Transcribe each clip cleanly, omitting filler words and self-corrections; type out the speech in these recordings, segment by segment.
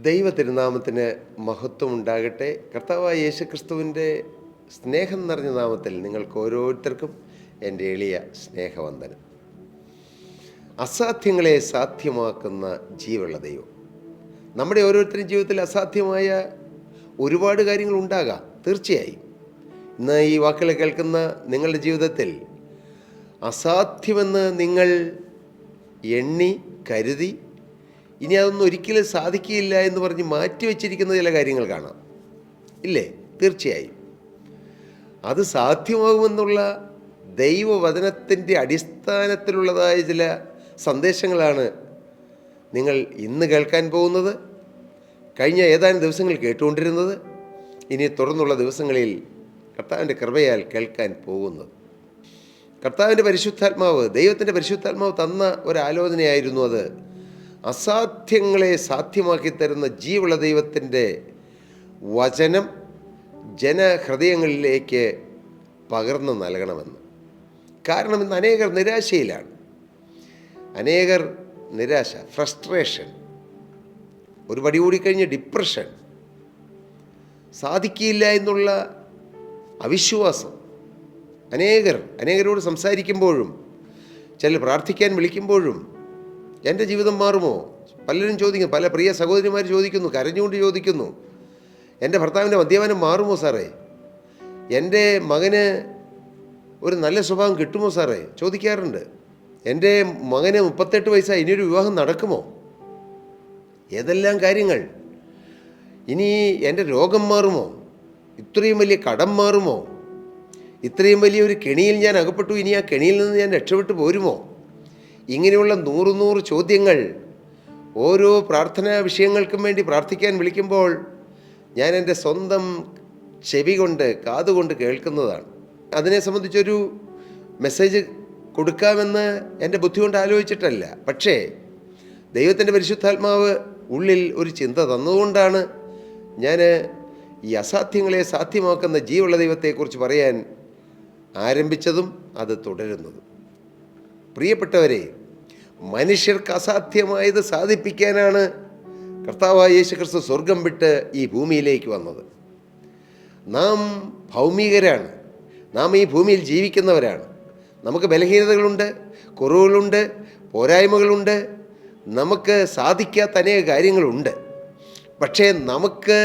ദൈവ തിരുനാമത്തിന് മഹത്വം ഉണ്ടാകട്ടെ. കർത്താവായ യേശുക്രിസ്തുവിൻ്റെ സ്നേഹം നിറഞ്ഞ നാമത്തിൽ നിങ്ങൾക്ക് ഓരോരുത്തർക്കും എൻ്റെ എളിയ സ്നേഹവന്ദനം. അസാധ്യങ്ങളെ സാധ്യമാക്കുന്ന ജീവനുള്ള ദൈവം. നമ്മുടെ ഓരോരുത്തരും ജീവിതത്തിൽ അസാധ്യമായ ഒരുപാട് കാര്യങ്ങൾ ഉണ്ടാകാം, തീർച്ചയായും. ഇന്ന് ഈ വാക്കുകൾ കേൾക്കുന്ന നിങ്ങളുടെ ജീവിതത്തിൽ അസാധ്യമെന്ന് നിങ്ങൾ എണ്ണി കരുതി ഇനി അതൊന്നും ഒരിക്കലും സാധിക്കുകയില്ല എന്ന് പറഞ്ഞ് മാറ്റിവെച്ചിരിക്കുന്ന ചില കാര്യങ്ങൾ കാണാം, ഇല്ലേ? തീർച്ചയായും അത് സാധ്യമാകുമെന്നുള്ള ദൈവവചനത്തിൻ്റെ അടിസ്ഥാനത്തിലുള്ളതായ ചില സന്ദേശങ്ങളാണ് നിങ്ങൾ ഇന്ന് കേൾക്കാൻ പോകുന്നത്, കഴിഞ്ഞ ഏതാനും ദിവസങ്ങൾ കേട്ടുകൊണ്ടിരുന്നത്, ഇനി തുടർന്നുള്ള ദിവസങ്ങളിൽ കർത്താവിൻ്റെ കൃപയാൽ കേൾക്കാൻ പോകുന്നത്. കർത്താവിൻ്റെ പരിശുദ്ധാത്മാവ്, ദൈവത്തിൻ്റെ പരിശുദ്ധാത്മാവ് തന്ന ഒരാലോചനയായിരുന്നു അത്. അസാധ്യങ്ങളെ സാധ്യമാക്കി തരുന്ന ജീവുള്ള ദൈവത്തിൻ്റെ വചനം ജനഹൃദയങ്ങളിലേക്ക് പകർന്നു നൽകണമെന്ന്. കാരണം ഇന്ന് അനേകർ നിരാശയിലാണ്. നിരാശ, ഫ്രസ്ട്രേഷൻ, ഒരു പടി കൂടിക്കഴിഞ്ഞ് ഡിപ്രഷൻ, സാധിക്കില്ല എന്നുള്ള അവിശ്വാസം. അനേകരോട് സംസാരിക്കുമ്പോഴും ചിലർ പ്രാർത്ഥിക്കാൻ വിളിക്കുമ്പോഴും എൻ്റെ ജീവിതം മാറുമോ? പലരും ചോദിക്കുന്നു, പല പ്രിയ സഹോദരിമാർ ചോദിക്കുന്നു, കരഞ്ഞുകൊണ്ട് ചോദിക്കുന്നു, എൻ്റെ ഭർത്താവിൻ്റെ മദ്യപാനം മാറുമോ സാറേ? എൻ്റെ മകന് ഒരു നല്ല സ്വഭാവം കിട്ടുമോ സാറേ? ചോദിക്കാറുണ്ട്. എൻ്റെ മകന് 38 വയസ്സായി, ഇനിയൊരു വിവാഹം നടക്കുമോ? ഏതെല്ലാം കാര്യങ്ങൾ. ഇനി എൻ്റെ രോഗം മാറുമോ? ഇത്രയും വലിയ കടം മാറുമോ? ഇത്രയും വലിയൊരു കെണിയിൽ ഞാൻ അകപ്പെട്ടു, ഇനി ആ കെണിയിൽ നിന്ന് ഞാൻ രക്ഷപ്പെട്ടു പോരുമോ? ഇങ്ങനെയുള്ള 100 ചോദ്യങ്ങൾ ഓരോ പ്രാർത്ഥനാ വിഷയങ്ങൾക്കും വേണ്ടി പ്രാർത്ഥിക്കാൻ വിളിക്കുമ്പോൾ ഞാൻ എൻ്റെ സ്വന്തം ചെവി കൊണ്ട്, കാതുകൊണ്ട് കേൾക്കുന്നതാണ്. അതിനെ സംബന്ധിച്ചൊരു മെസ്സേജ് കൊടുക്കാമെന്ന് എൻ്റെ ബുദ്ധി കൊണ്ട് ആലോചിച്ചിട്ടല്ല. പക്ഷേ ദൈവത്തിൻ്റെ പരിശുദ്ധാത്മാവ് ഉള്ളിൽ ഒരു ചിന്ത തന്നതുകൊണ്ടാണ് ഞാൻ ഈ അസാധ്യങ്ങളെ സാധ്യമാക്കുന്ന ജീവുള്ള ദൈവത്തെക്കുറിച്ച് പറയാൻ ആരംഭിച്ചതും അത് തുടരുന്നതും. പ്രിയപ്പെട്ടവരെ, മനുഷ്യർക്ക് അസാധ്യമായത് സാധിപ്പിക്കാനാണ് കർത്താവായ യേശുക്രിസ്തു സ്വർഗം വിട്ട് ഈ ഭൂമിയിലേക്ക് വന്നത്. നാം ഭൗമികരാണ്, നാം ഈ ഭൂമിയിൽ ജീവിക്കുന്നവരാണ്. നമുക്ക് ബലഹീനതകളുണ്ട്, കുറവുകളുണ്ട്, പോരായ്മകളുണ്ട്, നമുക്ക് സാധിക്കാത്ത അനേക കാര്യങ്ങളുണ്ട്. പക്ഷേ നമുക്ക്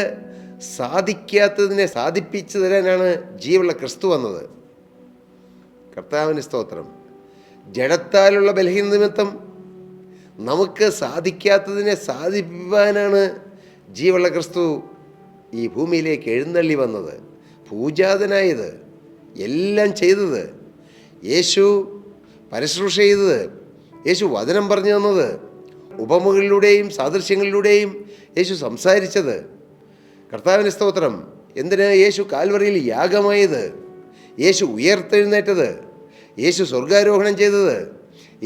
സാധിക്കാത്തതിനെ സാധിപ്പിച്ചു തരാനാണ് ജീവനുള്ള ക്രിസ്തു വന്നത്. കർത്താവിന് സ്തോത്രം. ജഡത്താലുള്ള ബലഹീന നിമിത്തം നമുക്ക് സാധിക്കാത്തതിനെ സാധിപ്പാനാണ് ജീവനുള്ള ക്രിസ്തു ഈ ഭൂമിയിലേക്ക് എഴുന്നള്ളി വന്നത്, പൂജാതനായത്, എല്ലാം ചെയ്തത്, യേശു പരശുശ്രൂഷ ചെയ്തത്, യേശു വചനം പറഞ്ഞു തന്നത്, ഉപമകളിലൂടെയും സാദൃശ്യങ്ങളിലൂടെയും യേശു സംസാരിച്ചത്. കർത്താവിന് സ്തോത്രം. എന്തിന്? യേശു കാൽവറിയിൽ യാഗമായത്, യേശു ഉയർത്തെഴുന്നേറ്റത്, യേശു സ്വർഗാരോഹണം ചെയ്തത്,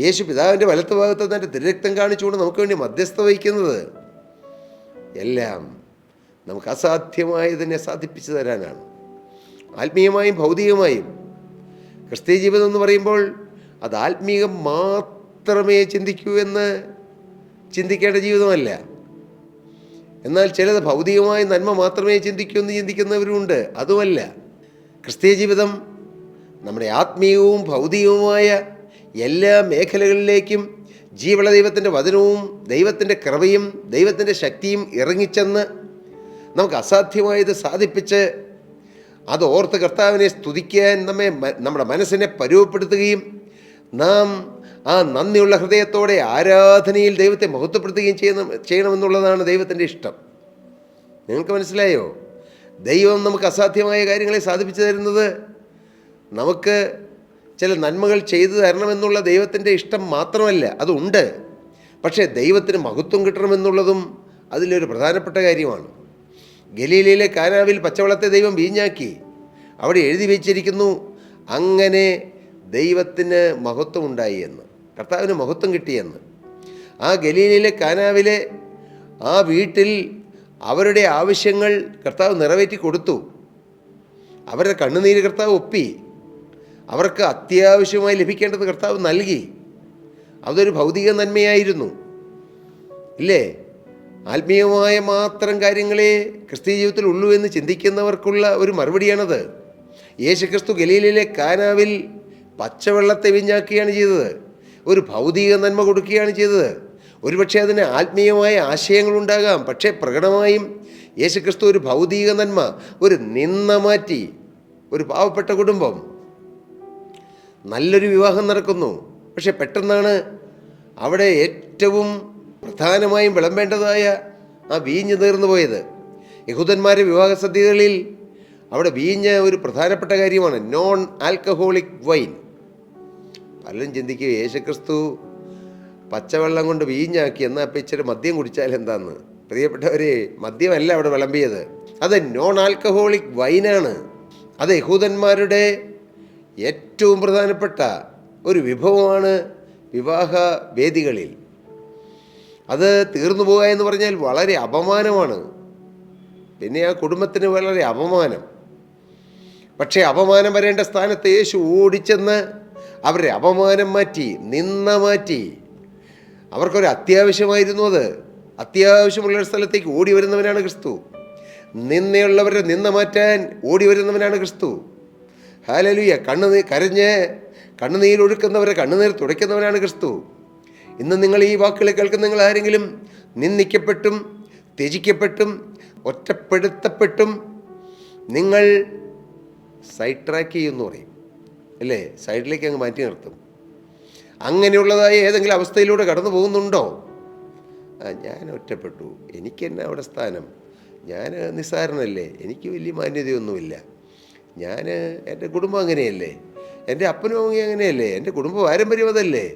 യേശു പിതാവിൻ്റെ വലത്ത് ഭാഗത്ത് തൻ്റെ തിരുരക്തം കാണിച്ചുകൊണ്ട് നമുക്ക് വേണ്ടി മധ്യസ്ഥ വഹിക്കുന്നത്, എല്ലാം നമുക്ക് അസാധ്യമായതിനെ സാധിപ്പിച്ചു തരാനാണ്. ആത്മീയമായും ഭൗതികമായും. ക്രിസ്തീയ ജീവിതം എന്ന് പറയുമ്പോൾ അത് ആത്മീയം മാത്രമേ ചിന്തിക്കൂ എന്ന് ചിന്തിക്കേണ്ട ജീവിതമല്ല. എന്നാൽ ചിലത് ഭൗതികമായ നന്മ മാത്രമേ ചിന്തിക്കൂ എന്ന് ചിന്തിക്കുന്നവരുമുണ്ട്. അതുമല്ല. ക്രിസ്തീയ ജീവിതം നമ്മുടെ ആത്മീയവും ഭൗതികവുമായ എല്ലാ മേഖലകളിലേക്കും ജീവനുള്ള ദൈവത്തിൻ്റെ വചനവും ദൈവത്തിൻ്റെ കൃപയും ദൈവത്തിൻ്റെ ശക്തിയും ഇറങ്ങിച്ചെന്ന് നമുക്ക് അസാധ്യമായത് സാധിപ്പിച്ച് അത് ഓർത്ത് കർത്താവിനെ സ്തുതിക്കാൻ നമ്മുടെ മനസ്സിനെ പരുവപ്പെടുത്തുകയും നാം ആ നന്ദിയുള്ള ഹൃദയത്തോടെ ആരാധനയിൽ ദൈവത്തെ മഹത്വപ്പെടുത്തുകയും ചെയ്യണമെന്നുള്ളതാണ് ദൈവത്തിൻ്റെ ഇഷ്ടം. നിങ്ങൾക്ക് മനസ്സിലായോ? ദൈവം നമുക്ക് അസാധ്യമായ കാര്യങ്ങളെ സാധിപ്പിച്ചു തരുന്നത് നമുക്ക് ചില നന്മകൾ ചെയ്തു തരണമെന്നുള്ള ദൈവത്തിൻ്റെ ഇഷ്ടം മാത്രമല്ല, അതുണ്ട്. പക്ഷേ ദൈവത്തിന് മഹത്വം കിട്ടണമെന്നുള്ളതും അതിലൊരു പ്രധാനപ്പെട്ട കാര്യമാണ്. ഗലീലയിലെ കാനാവിൽ പച്ചവെള്ളത്തെ ദൈവം വീഞ്ഞാക്കി. അവിടെ എഴുതി വെച്ചിരിക്കുന്നു, അങ്ങനെ ദൈവത്തിന് മഹത്വം ഉണ്ടായി എന്ന്, കർത്താവിന് മഹത്വം കിട്ടിയെന്ന്. ആ ഗലീലയിലെ കാനാവിലെ ആ വീട്ടിൽ അവരുടെ ആവശ്യങ്ങൾ കർത്താവ് നിറവേറ്റി കൊടുത്തു. അവരുടെ കണ്ണുനീര് കർത്താവ് ഒപ്പി. അവർക്ക് അത്യാവശ്യമായി ലഭിക്കേണ്ടത് കർത്താവ് നൽകി. അതൊരു ഭൗതിക നന്മയായിരുന്നു, ഇല്ലേ? ആത്മീയമായ മാത്രം കാര്യങ്ങളെ ക്രിസ്തീയ ജീവിതത്തിൽ ഉള്ളൂ എന്ന് ചിന്തിക്കുന്നവർക്കുള്ള ഒരു മറുപടിയാണത്. യേശുക്രിസ്തു ഗലീലയിലെ കാനാവിൽ പച്ചവെള്ളത്തെ വീഞ്ഞാക്കുകയാണ് ചെയ്തത്. ഒരു ഭൗതിക നന്മ കൊടുക്കുകയാണ് ചെയ്തത്. ഒരുപക്ഷെ അതിന് ആത്മീയമായ ആശയങ്ങളുണ്ടാകാം. പക്ഷേ പ്രകടമായും യേശുക്രിസ്തു ഒരു ഭൗതിക നന്മ, ഒരു നിന്ന മാറ്റി. ഒരു പാവപ്പെട്ട കുടുംബം, നല്ലൊരു വിവാഹം നടക്കുന്നു. പക്ഷെ പെട്ടെന്നാണ് അവിടെ ഏറ്റവും പ്രധാനമായും വിളമ്പേണ്ടതായ ആ വീഞ്ഞ് തീർന്നു പോയത്. യഹൂദന്മാരുടെ വിവാഹ സദ്യകളിൽ അവിടെ വീഞ്ഞ് ഒരു പ്രധാനപ്പെട്ട കാര്യമാണ്, നോൺ ആൽക്കഹോളിക് വൈൻ. പലരും ചിന്തിക്കുക യേശുക്രിസ്തു പച്ചവെള്ളം കൊണ്ട് വീഞ്ഞാക്കി, എന്നാൽ അപ്പം ഇച്ചിരി മദ്യം കുടിച്ചാൽ എന്താന്ന്. പ്രിയപ്പെട്ടവരെ, മദ്യമല്ല അവിടെ വിളമ്പിയത്, അത് നോൺ ആൽക്കഹോളിക് വൈനാണ്. അത് യഹൂദന്മാരുടെ ഏറ്റവും പ്രധാനപ്പെട്ട ഒരു വിഭവമാണ് വിവാഹ വേദികളിൽ. അത് തീർന്നു പോകുക എന്ന് പറഞ്ഞാൽ വളരെ അപമാനമാണ്. പിന്നെ ആ കുടുംബത്തിന് വളരെ അപമാനം. പക്ഷേ അപമാനം വരേണ്ട സ്ഥാനത്ത് യേശു ഓടിച്ചെന്ന് അവരുടെ അപമാനം മാറ്റി, നിന്ന മാറ്റി. അവർക്കൊരു അത്യാവശ്യമായിരുന്നു അത്. അത്യാവശ്യമുള്ളൊരു സ്ഥലത്തേക്ക് ഓടി വരുന്നവനാണ് ക്രിസ്തു. നിന്നയുള്ളവരുടെ നിന്ന മാറ്റാൻ ഓടി വരുന്നവനാണ് ക്രിസ്തു. ഹല്ലേലൂയ. കരഞ്ഞ് കണ്ണുനീരൊഴുക്കുന്നവരെ കണ്ണുനീർ തുടയ്ക്കുന്നവനാണ് ക്രിസ്തു. ഇന്ന് നിങ്ങൾ ഈ വാക്കുകൾ കേൾക്കുന്ന നിങ്ങൾ ആരെങ്കിലും നിന്ദിക്കപ്പെട്ടും ത്യജിക്കപ്പെട്ടും ഒറ്റപ്പെടുത്തപ്പെട്ടും നിങ്ങൾ സൈഡ് ട്രാക്ക് ചെയ്യുമെന്ന് പറയും അല്ലേ, സൈഡിലേക്ക് അങ്ങ് മാറ്റി നിർത്തും. അങ്ങനെയുള്ളതായ ഏതെങ്കിലും അവസ്ഥയിലൂടെ കടന്നു പോകുന്നുണ്ടോ? ഞാൻ ഒറ്റപ്പെട്ടു, എനിക്കെന്നെ അവിടെ സ്ഥാനം, ഞാൻ നിസ്സാരനല്ലേ, എനിക്ക് വലിയ മാന്യതയൊന്നുമില്ല, എൻ്റെ കുടുംബം അങ്ങനെയല്ലേ, എൻ്റെ അപ്പനും അമ്മയും അങ്ങനെയല്ലേ, എൻ്റെ കുടുംബ പാരമ്പര്യം അതല്ലേ,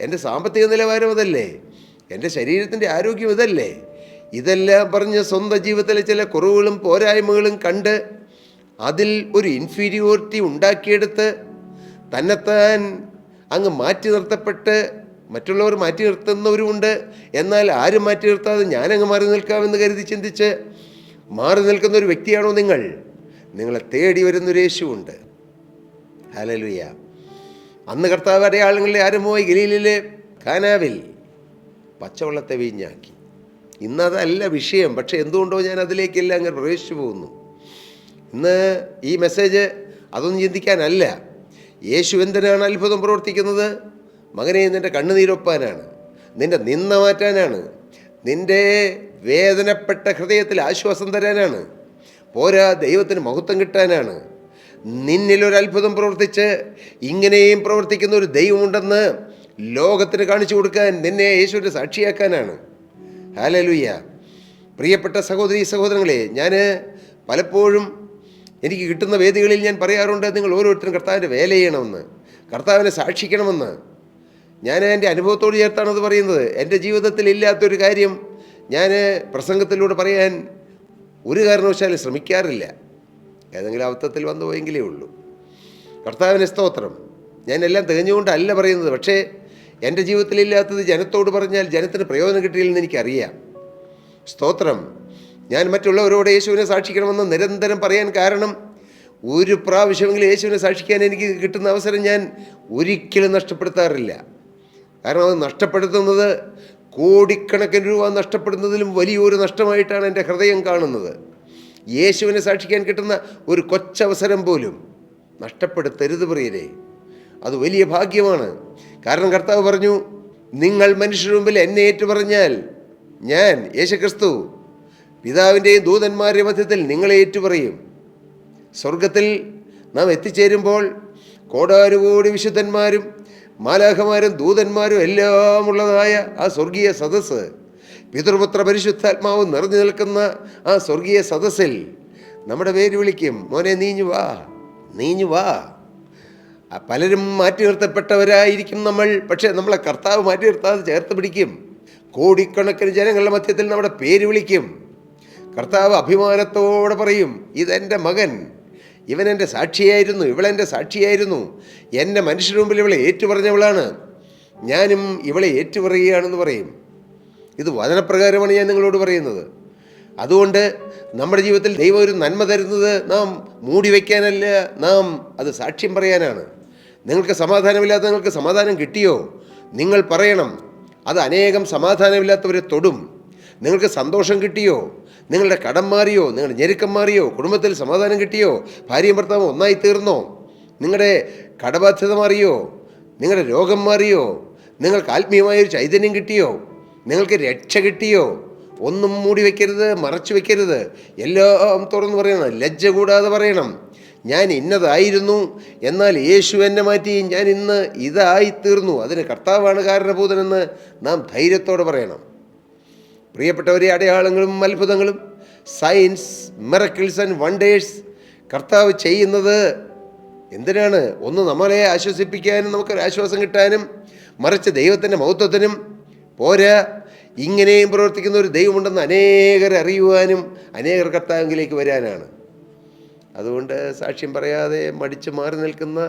എൻ്റെ സാമ്പത്തിക നിലവാരം അതല്ലേ, എൻ്റെ ശരീരത്തിൻ്റെ ആരോഗ്യം ഇതല്ലേ, ഇതെല്ലാം പറഞ്ഞ് സ്വന്തം ജീവിതത്തിലെ ചില കുറവുകളും പോരായ്മകളും കണ്ട് അതിൽ ഒരു ഇൻഫീരിയോറിറ്റി ഉണ്ടാക്കിയെടുത്ത് തന്നെത്താൻ അങ്ങ് മാറ്റി നിർത്തപ്പെട്ട് മറ്റുള്ളവർ മാറ്റി നിർത്തുന്നവരുമുണ്ട്. എന്നാൽ ആരും മാറ്റി നിർത്താതെ ഞാനങ്ങ് മാറി നിൽക്കാമെന്ന് കരുതി ചിന്തിച്ച് മാറി നിൽക്കുന്ന ഒരു വ്യക്തിയാണോ നിങ്ങൾ? നിങ്ങളെ തേടി വരുന്നൊരു യേശുവുണ്ട്. ഹല്ലേലൂയ. അന്ന് കർത്താവ് അടയാളങ്ങളിലെ ആരംഭമായി ഗലീലിലെ കാനാവിൽ പച്ചവെള്ളത്തെ വീഞ്ഞാക്കി. ഇന്നതല്ല വിഷയം. പക്ഷേ എന്തുകൊണ്ടോ ഞാൻ അതിലേക്കെല്ലാം അങ്ങ് പ്രവേശിച്ചു പോകുന്നു. ഇന്ന് ഈ മെസ്സേജ് അതൊന്നും ചിന്തിക്കാനല്ല. യേശു എന്തിനാണ് അത്ഭുതം പ്രവർത്തിക്കുന്നത്? മകനെ, നിൻ്റെ കണ്ണുനീരൊപ്പാനാണ്, നിൻ്റെ നിന്ന മാറ്റാനാണ്, നിൻ്റെ വേദനപ്പെട്ട ഹൃദയത്തിൽ ആശ്വാസം തരാനാണ്, പോരാ ദൈവത്തിന് മഹത്വം കിട്ടാനാണ്. നിന്നിലൊരത്ഭുതം പ്രവർത്തിച്ച് ഇങ്ങനെയും പ്രവർത്തിക്കുന്ന ഒരു ദൈവമുണ്ടെന്ന് ലോകത്തിന് കാണിച്ചു കൊടുക്കാൻ, നിന്നെ യേശുവിൻ്റെ സാക്ഷിയാക്കാനാണ്. ഹല്ലേലൂയ. പ്രിയപ്പെട്ട സഹോദരീ സഹോദരങ്ങളെ, ഞാൻ പലപ്പോഴും എനിക്ക് കിട്ടുന്ന വേദികളിൽ ഞാൻ പറയാറുണ്ട്, നിങ്ങൾ ഓരോരുത്തരും കർത്താവിൻ്റെ വേല ചെയ്യണമെന്ന്, കർത്താവിനെ സാക്ഷിക്കണമെന്ന്. ഞാൻ എൻ്റെ അനുഭവത്തോട് ചേർത്താണ് അത് പറയുന്നത്. എൻ്റെ ജീവിതത്തിൽ ഇല്ലാത്തൊരു കാര്യം ഞാൻ പ്രസംഗത്തിലൂടെ പറയാൻ ഒരു കാരണവശാലും ശ്രമിക്കാറില്ല. ഏതെങ്കിലും അബദ്ധത്തിൽ വന്നു പോയെങ്കിലേ ഉള്ളൂ. കർത്താവിന് സ്തോത്രം. ഞാൻ എല്ലാം തികഞ്ഞുകൊണ്ടല്ല പറയുന്നത്. പക്ഷേ എൻ്റെ ജീവിതത്തിലില്ലാത്തത് ജനത്തോട് പറഞ്ഞാൽ ജനത്തിന് പ്രയോജനം കിട്ടിയില്ലെന്ന് എനിക്കറിയാം. സ്തോത്രം. ഞാൻ മറ്റുള്ളവരോട് യേശുവിനെ സാക്ഷിക്കണമെന്ന് നിരന്തരം പറയാൻ കാരണം, ഒരു പ്രാവശ്യമെങ്കിലും യേശുവിനെ സാക്ഷിക്കാൻ എനിക്ക് കിട്ടുന്ന അവസരം ഞാൻ ഒരിക്കലും നഷ്ടപ്പെടുത്താറില്ല. കാരണം അത് നഷ്ടപ്പെടുത്തുന്നത് കോടിക്കണക്കിന് രൂപ നഷ്ടപ്പെടുന്നതിലും വലിയൊരു നഷ്ടമായിട്ടാണ് എൻ്റെ ഹൃദയം കാണുന്നത്. യേശുവിനെ സാക്ഷിക്കാൻ കിട്ടുന്ന ഒരു കൊച്ചവസരം പോലും നഷ്ടപ്പെടുത്തരുത് പ്രിയരെ. അത് വലിയ ഭാഗ്യമാണ്. കാരണം കർത്താവ് പറഞ്ഞു, നിങ്ങൾ മനുഷ്യരുടെ മുമ്പിൽ എന്നെ ഏറ്റുപറഞ്ഞാൽ ഞാൻ യേശുക്രിസ്തു പിതാവിൻ്റെയും ദൂതന്മാരുടെ മധ്യത്തിൽ നിങ്ങളെ ഏറ്റുപറയും. സ്വർഗത്തിൽ നാം എത്തിച്ചേരുമ്പോൾ കോടാനുകോടി വിശുദ്ധന്മാരും മാലാഖമാരും ദൂതന്മാരും എല്ലാം ഉള്ളതായ ആ സ്വർഗീയ സദസ്സ്, പിതൃപുത്ര പരിശുദ്ധാത്മാവ് നിറഞ്ഞു നിൽക്കുന്ന ആ സ്വർഗീയ സദസ്സിൽ നമ്മുടെ പേര് വിളിക്കും, മോനെ നീഞ്ഞു വാ, നീഞ്ഞു വാ. പലരും മാറ്റി നിർത്തപ്പെട്ടവരായിരിക്കും നമ്മൾ. പക്ഷേ നമ്മളെ കർത്താവ് മാറ്റി നിർത്താതെ ചേർത്ത് പിടിക്കും. കോടിക്കണക്കിന് ജനങ്ങളുടെ മധ്യത്തിൽ നമ്മുടെ പേര് വിളിക്കും. കർത്താവ് അഭിമാനത്തോടെ പറയും, ഇതെൻ്റെ മകൻ, ഇവൻ എൻ്റെ സാക്ഷിയായിരുന്നു, ഇവളെൻ്റെ സാക്ഷിയായിരുന്നു, എൻ്റെ മനുഷ്യരുടെ മുമ്പിൽ ഇവളെ ഏറ്റുപറഞ്ഞവളാണ്, ഞാനും ഇവളെ ഏറ്റുപറയുകയാണെന്ന് പറയും. ഇത് വചനപ്രകാരമാണ് ഞാൻ നിങ്ങളോട് പറയുന്നത്. അതുകൊണ്ട് നമ്മുടെ ജീവിതത്തിൽ ദൈവം ഒരു നന്മ തരുന്നത് നാം മൂടി വയ്ക്കാനല്ല, നാം അത് സാക്ഷ്യം പറയാനാണ്. നിങ്ങൾക്ക് സമാധാനമില്ലാത്ത നിങ്ങൾക്ക് സമാധാനം കിട്ടിയോ? നിങ്ങൾ പറയണം. അത് അനേകം സമാധാനമില്ലാത്തവരെ തൊടും. നിങ്ങൾക്ക് സന്തോഷം കിട്ടിയോ? നിങ്ങളുടെ കടം മാറിയോ? നിങ്ങളുടെ ഞെരുക്കം മാറിയോ? കുടുംബത്തിൽ സമാധാനം കിട്ടിയോ? ഭാര്യയും ഭർത്താവും ഒന്നായി തീർന്നോ? നിങ്ങളുടെ കടബാധ്യത മാറിയോ? നിങ്ങളുടെ രോഗം മാറിയോ? നിങ്ങൾക്ക് ആത്മീയമായൊരു ചൈതന്യം കിട്ടിയോ? നിങ്ങൾക്ക് രക്ഷ കിട്ടിയോ? ഒന്നും മൂടി വയ്ക്കരുത്, മറച്ചു വയ്ക്കരുത്. എല്ലാം തുറന്ന് പറയണം, ലജ്ജ കൂടാതെ പറയണം. ഞാൻ ഇന്നതായിരുന്നു, എന്നാൽ യേശു എന്നെ മാറ്റി ഞാൻ ഇന്ന് ഇതായിത്തീർന്നു. അതിന് കർത്താവാണ് കാരണഭൂതനെന്ന് നാം ധൈര്യത്തോടെ പറയണം. പ്രിയപ്പെട്ടവരെ, അടയാളങ്ങളും അത്ഭുതങ്ങളും, സയൻസ്, മിറക്കിൾസ് ആൻഡ് വണ്ടേഴ്സ് കർത്താവ് ചെയ്യുന്നത് എന്തിനാണ്? ഒന്ന് നമ്മളെ ആശ്വസിപ്പിക്കാനും നമുക്കൊരു ആശ്വാസം കിട്ടാനും, മറിച്ച് ദൈവത്തിൻ്റെ മഹത്വത്തിനും പോരാ, ഇങ്ങനെയും പ്രവർത്തിക്കുന്ന ഒരു ദൈവമുണ്ടെന്ന് അനേകരെ അറിയുവാനും അനേകർ കർത്താവിലേക്ക് വരാനാണ്. അതുകൊണ്ട് സാക്ഷ്യം പറയാതെ മടിച്ച് മാറി നിൽക്കുന്ന,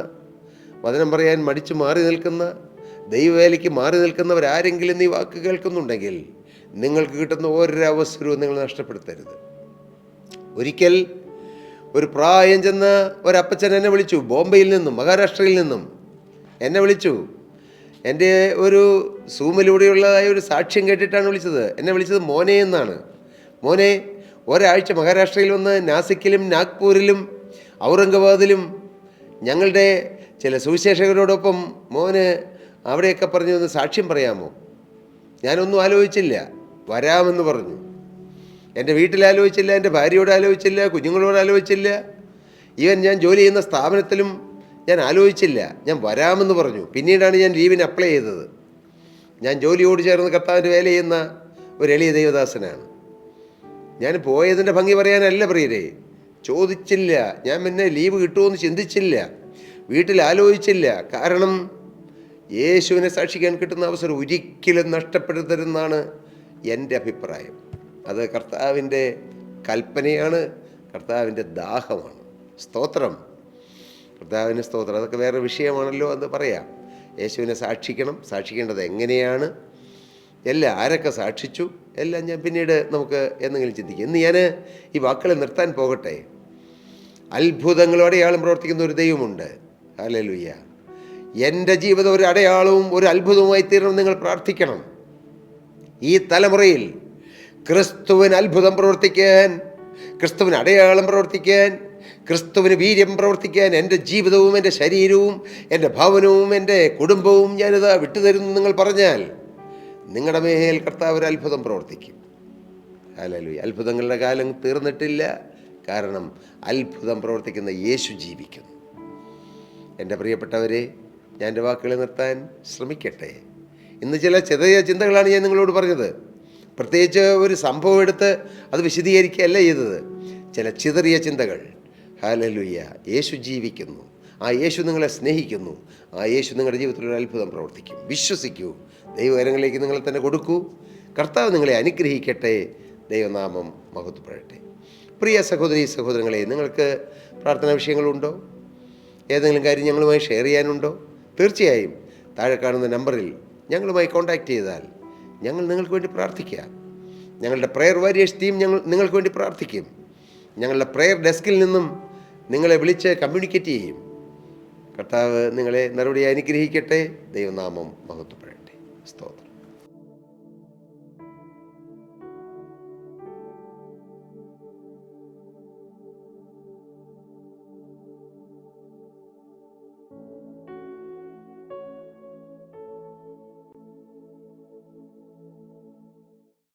വചനം പറയാൻ മടിച്ച് മാറി നിൽക്കുന്ന, ദൈവവേലയ്ക്ക് മാറി നിൽക്കുന്നവരാരെങ്കിലും ഈ വാക്ക് കേൾക്കുന്നുണ്ടെങ്കിൽ നിങ്ങൾക്ക് കിട്ടുന്ന ഒരവസരവും നിങ്ങൾ നഷ്ടപ്പെടുത്തരുത്. ഒരിക്കൽ ഒരു പ്രായം ചെന്ന ഒരപ്പച്ചൻ എന്നെ വിളിച്ചു, ബോംബെയിൽ നിന്നും, മഹാരാഷ്ട്രയിൽ നിന്നും എന്നെ വിളിച്ചു. എൻ്റെ ഒരു സൂമിലൂടെയുള്ളതായ ഒരു സാക്ഷ്യം കേട്ടിട്ടാണ് വിളിച്ചത്. എന്നെ വിളിച്ചത് മോനെ എന്നാണ്. മോനെ, ഒരാഴ്ച മഹാരാഷ്ട്രയിൽ വന്ന് നാസിക്കിലും നാഗ്പൂരിലും ഔറംഗാബാദിലും ഞങ്ങളുടെ ചില സുവിശേഷകരോടൊപ്പം മോന് അവിടെയൊക്കെ പറഞ്ഞു ഒന്ന് സാക്ഷ്യം പറയാമോ? ഞാനൊന്നും ആലോചിച്ചില്ല, വരാമെന്ന് പറഞ്ഞു. എൻ്റെ വീട്ടിൽ ആലോചിച്ചില്ല, എൻ്റെ ഭാര്യയോട് ആലോചിച്ചില്ല, കുഞ്ഞുങ്ങളോട് ആലോചിച്ചില്ല, ഈവൻ ഞാൻ ജോലി ചെയ്യുന്ന സ്ഥാപനത്തിലും ഞാൻ ആലോചിച്ചില്ല. ഞാൻ വരാമെന്ന് പറഞ്ഞു. പിന്നീടാണ് ഞാൻ ലീവിന് അപ്ലൈ ചെയ്തത്. ഞാൻ ജോലിയോട് ചേർന്ന് കർത്താവിൻ്റെ വേല ചെയ്യുന്ന ഒരു എളിയ ദൈവദാസനാണ്. ഞാൻ പോയതിൻ്റെ ഭംഗി പറയാനല്ല പ്രിയരെ, ചോദിച്ചില്ല. ഞാൻ പിന്നെ ലീവ് കിട്ടുമെന്ന് ചിന്തിച്ചില്ല, വീട്ടിൽ ആലോചിച്ചില്ല. കാരണം യേശുവിനെ സാക്ഷിക്കാൻ കിട്ടുന്ന അവസരം ഒരിക്കലും നഷ്ടപ്പെടുത്തരുതെന്നാണ് എൻ്റെ അഭിപ്രായം. അത് കർത്താവിൻ്റെ കൽപ്പനയാണ്, കർത്താവിൻ്റെ ദാഹമാണ്. സ്തോത്രം, കർത്താവിന് സ്തോത്രം. അതൊക്കെ വേറെ വിഷയമാണല്ലോ, അത് പറയാം. യേശുവിനെ സാക്ഷിക്കണം. സാക്ഷിക്കേണ്ടത് എങ്ങനെയാണ്, എല്ലാം ആരൊക്കെ സാക്ഷിച്ചു, എല്ലാം ഞാൻ പിന്നീട് നമുക്ക് എന്തെങ്കിലും ചിന്തിക്കും. ഇന്ന് ഞാൻ ഈ വാക്കുകളെ നിർത്താൻ പോകട്ടെ. അത്ഭുതങ്ങളും അടയാളം പ്രവർത്തിക്കുന്ന ഒരു ദൈവമുണ്ട്. ഹല്ലേലൂയ. എൻ്റെ ജീവിതം ഒരു അടയാളവും ഒരു അത്ഭുതവുമായി തീരണം. നിങ്ങൾ പ്രാർത്ഥിക്കണം. ഈ തലമുറയിൽ ക്രിസ്തുവിന് അത്ഭുതം പ്രവർത്തിക്കാൻ, ക്രിസ്തുവിന് അടയാളം പ്രവർത്തിക്കാൻ, ക്രിസ്തുവിന് വീര്യം പ്രവർത്തിക്കാൻ എൻ്റെ ജീവിതവും എൻ്റെ ശരീരവും എൻ്റെ ഭവനവും എൻ്റെ കുടുംബവും ഞാനിതാ വിട്ടുതരുന്നു നിങ്ങൾ പറഞ്ഞാൽ നിങ്ങളുടെ മേൽ കർത്താവ് ഒരു അത്ഭുതം പ്രവർത്തിക്കും. ഹല്ലേലൂയ. അത്ഭുതങ്ങളുടെ കാലം തീർന്നിട്ടില്ല. കാരണം അത്ഭുതം പ്രവർത്തിക്കുന്ന യേശു ജീവിക്കുന്നു. എൻ്റെ പ്രിയപ്പെട്ടവരെ, ഞാൻ എൻ്റെ വാക്കുകളെ നിർത്താൻ ശ്രമിക്കട്ടെ. ഇന്ന് ചില ചെറിയ ചിന്തകളാണ് ഞാൻ നിങ്ങളോട് പറഞ്ഞത്. പ്രത്യേകിച്ച് ഒരു സംഭവം എടുത്ത് അത് വിശദീകരിക്കുകയല്ല ചെയ്തത്. ചില ചിതറിയ ചിന്തകൾ. ഹല്ലേലൂയ. യേശു ജീവിക്കുന്നു. ആ യേശു നിങ്ങളെ സ്നേഹിക്കുന്നു. ആ യേശു നിങ്ങളുടെ ജീവിതത്തിൽ ഒരു അത്ഭുതം പ്രവർത്തിക്കും. വിശ്വസിക്കൂ. ദൈവകരങ്ങളിലേക്ക് നിങ്ങളെ തന്നെ കൊടുക്കൂ. കർത്താവ് നിങ്ങളെ അനുഗ്രഹിക്കട്ടെ. ദൈവനാമം മഹത്വപ്പെടട്ടെ. പ്രിയ സഹോദരീ സഹോദരങ്ങളെ, നിങ്ങൾക്ക് പ്രാർത്ഥനാ വിഷയങ്ങളുണ്ടോ? ഏതെങ്കിലും കാര്യം ഞങ്ങളുമായി ഷെയർ ചെയ്യാനുണ്ടോ? തീർച്ചയായും താഴെ കാണുന്ന നമ്പറിൽ ഞങ്ങളുമായി കോൺടാക്റ്റ് ചെയ്താൽ ഞങ്ങൾ നിങ്ങൾക്ക് വേണ്ടി പ്രാർത്ഥിക്കാം. ഞങ്ങളുടെ പ്രെയർ വാരിയേഴ്സ് ടീം നിങ്ങൾക്ക് വേണ്ടി പ്രാർത്ഥിക്കും. ഞങ്ങളുടെ പ്രെയർ ഡെസ്കിൽ നിന്നും നിങ്ങളെ വിളിച്ച് കമ്മ്യൂണിക്കേറ്റ് ചെയ്യും. കർത്താവ് നിങ്ങളെ നിറവടി അനുഗ്രഹിക്കട്ടെ. ദൈവനാമം മഹത്വപ്പെടട്ടെ. സ്തോത്രം.